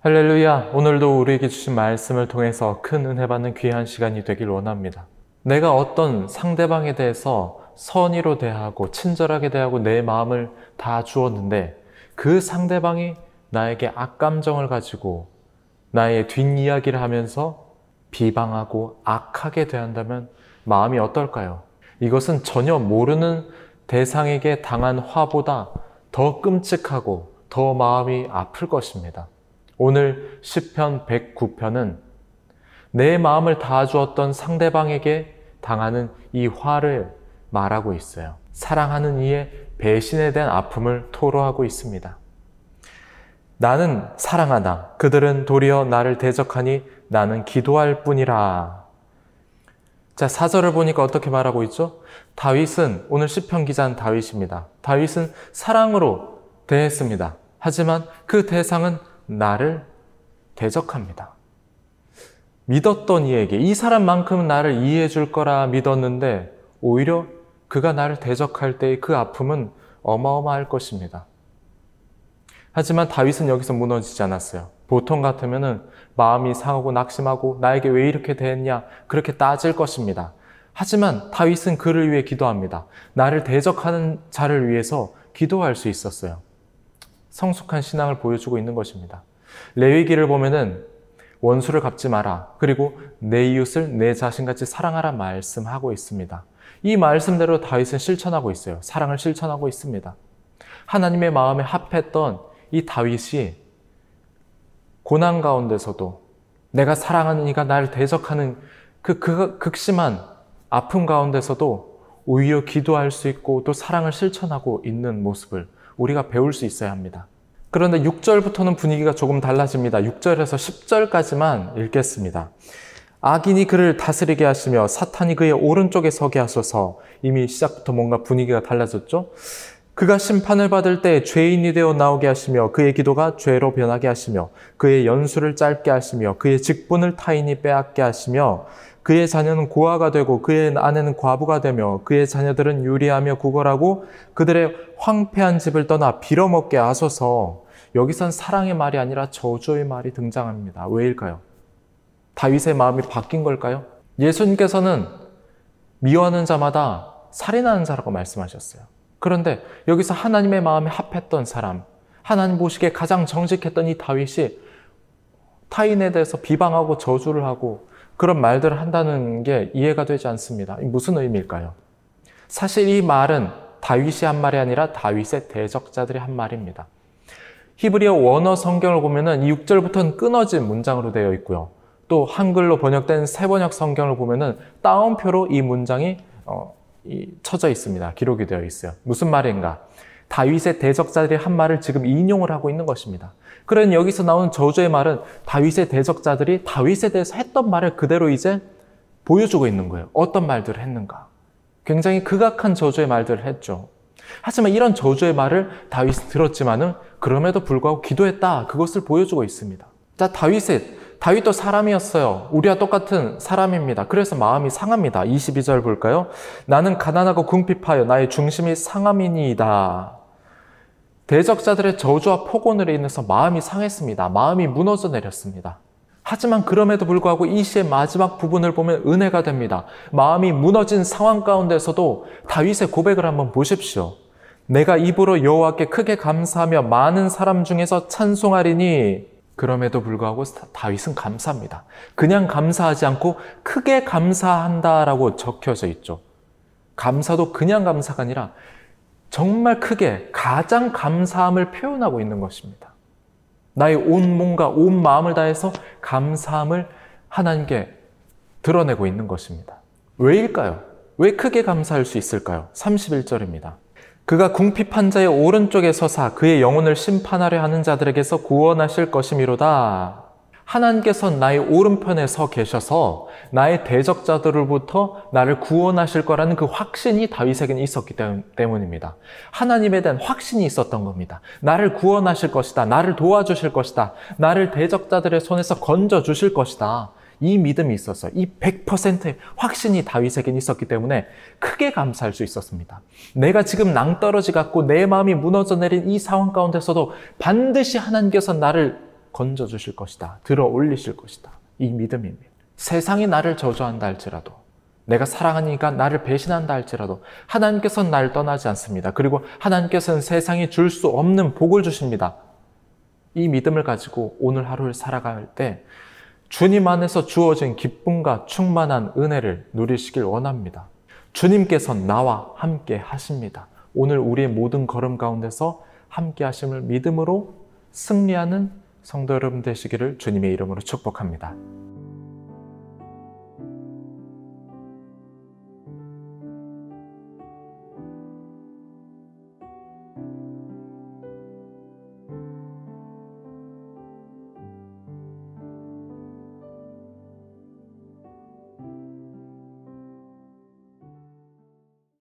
할렐루야! 오늘도 우리에게 주신 말씀을 통해서 큰 은혜 받는 귀한 시간이 되길 원합니다. 내가 어떤 상대방에 대해서 선의로 대하고 친절하게 대하고 내 마음을 다 주었는데 그 상대방이 나에게 악감정을 가지고 나의 뒷이야기를 하면서 비방하고 악하게 대한다면 마음이 어떨까요? 이것은 전혀 모르는 대상에게 당한 화보다 더 끔찍하고 더 마음이 아플 것입니다. 오늘 시편 109편은 내 마음을 다 주었던 상대방에게 당하는 이 화를 말하고 있어요. 사랑하는 이의 배신에 대한 아픔을 토로하고 있습니다. 나는 사랑하나 그들은 도리어 나를 대적하니 나는 기도할 뿐이라. 자, 4절을 보니까 어떻게 말하고 있죠? 다윗은, 오늘 시편 기자는 다윗입니다. 다윗은 사랑으로 대했습니다. 하지만 그 대상은 나를 대적합니다. 믿었던 이에게 이 사람만큼은 나를 이해해 줄 거라 믿었는데 오히려 그가 나를 대적할 때의 그 아픔은 어마어마할 것입니다. 하지만 다윗은 여기서 무너지지 않았어요. 보통 같으면 마음이 상하고 낙심하고 나에게 왜 이렇게 대했냐 그렇게 따질 것입니다. 하지만 다윗은 그를 위해 기도합니다. 나를 대적하는 자를 위해서 기도할 수 있었어요. 성숙한 신앙을 보여주고 있는 것입니다. 레위기를 보면은 원수를 갚지 마라. 그리고 내 이웃을 내 자신같이 사랑하라 말씀하고 있습니다. 이 말씀대로 다윗은 실천하고 있어요. 사랑을 실천하고 있습니다. 하나님의 마음에 합했던 이 다윗이 고난 가운데서도 내가 사랑하는 이가 나를 대적하는 그 극심한 아픔 가운데서도 오히려 기도할 수 있고 또 사랑을 실천하고 있는 모습을 우리가 배울 수 있어야 합니다. 그런데 6절부터는 분위기가 조금 달라집니다. 6절에서 10절까지만 읽겠습니다. 악인이 그를 다스리게 하시며 사탄이 그의 오른쪽에 서게 하소서. 이미 시작부터 뭔가 분위기가 달라졌죠? 그가 심판을 받을 때 죄인이 되어 나오게 하시며 그의 기도가 죄로 변하게 하시며 그의 연수를 짧게 하시며 그의 직분을 타인이 빼앗게 하시며 그의 자녀는 고아가 되고 그의 아내는 과부가 되며 그의 자녀들은 유리하며 구걸하고 그들의 황폐한 집을 떠나 빌어먹게 하소서. 여기선 사랑의 말이 아니라 저주의 말이 등장합니다. 왜일까요? 다윗의 마음이 바뀐 걸까요? 예수님께서는 미워하는 자마다 살인하는 자라고 말씀하셨어요. 그런데 여기서 하나님의 마음에 합했던 사람, 하나님 보시기에 가장 정직했던 이 다윗이 타인에 대해서 비방하고 저주를 하고 그런 말들을 한다는 게 이해가 되지 않습니다. 무슨 의미일까요? 사실 이 말은 다윗이 한 말이 아니라 다윗의 대적자들이 한 말입니다. 히브리어 원어 성경을 보면은 이 6절부터는 끊어진 문장으로 되어 있고요. 또 한글로 번역된 새번역 성경을 보면은 따옴표로 이 문장이 쳐져 있습니다. 기록이 되어 있어요. 무슨 말인가? 다윗의 대적자들이 한 말을 지금 인용을 하고 있는 것입니다. 그러니 여기서 나오는 저주의 말은 다윗의 대적자들이 다윗에 대해서 했던 말을 그대로 이제 보여주고 있는 거예요. 어떤 말들을 했는가? 굉장히 극악한 저주의 말들을 했죠. 하지만 이런 저주의 말을 다윗은 들었지만은 그럼에도 불구하고 기도했다. 그것을 보여주고 있습니다. 자, 다윗도 사람이었어요. 우리와 똑같은 사람입니다. 그래서 마음이 상합니다. 22절 볼까요? 나는 가난하고 궁핍하여 나의 중심이 상함이니이다. 대적자들의 저주와 폭언으로 인해서 마음이 상했습니다. 마음이 무너져 내렸습니다. 하지만 그럼에도 불구하고 이 시의 마지막 부분을 보면 은혜가 됩니다. 마음이 무너진 상황 가운데서도 다윗의 고백을 한번 보십시오. 내가 입으로 여호와께 크게 감사하며 많은 사람 중에서 찬송하리니. 그럼에도 불구하고 다윗은 감사합니다. 그냥 감사하지 않고 크게 감사한다라고 적혀져 있죠. 감사도 그냥 감사가 아니라 정말 크게 가장 감사함을 표현하고 있는 것입니다. 나의 온 몸과 온 마음을 다해서 감사함을 하나님께 드러내고 있는 것입니다. 왜일까요? 왜 크게 감사할 수 있을까요? 31절입니다. 그가 궁핍한 자의 오른쪽에 서사 그의 영혼을 심판하려 하는 자들에게서 구원하실 것이미로다. 하나님께서 나의 오른편에 서 계셔서 나의 대적자들로부터 나를 구원하실 거라는 그 확신이 다윗에게는 있었기 때문입니다. 하나님에 대한 확신이 있었던 겁니다. 나를 구원하실 것이다. 나를 도와주실 것이다. 나를 대적자들의 손에서 건져주실 것이다. 이 믿음이 있었어요. 이 100%의 확신이 다윗에게는 있었기 때문에 크게 감사할 수 있었습니다. 내가 지금 낭떠러지 같고 내 마음이 무너져 내린 이 상황 가운데서도 반드시 하나님께서 나를 건져주실 것이다. 들어 올리실 것이다. 이 믿음입니다. 세상이 나를 저주한다 할지라도, 내가 사랑하니까 나를 배신한다 할지라도 하나님께서는 나를 떠나지 않습니다. 그리고 하나님께서는 세상이 줄 수 없는 복을 주십니다. 이 믿음을 가지고 오늘 하루를 살아갈 때 주님 안에서 주어진 기쁨과 충만한 은혜를 누리시길 원합니다. 주님께서 나와 함께 하십니다. 오늘 우리의 모든 걸음 가운데서 함께 하심을 믿음으로 승리하는 성도 여러분 되시기를 주님의 이름으로 축복합니다.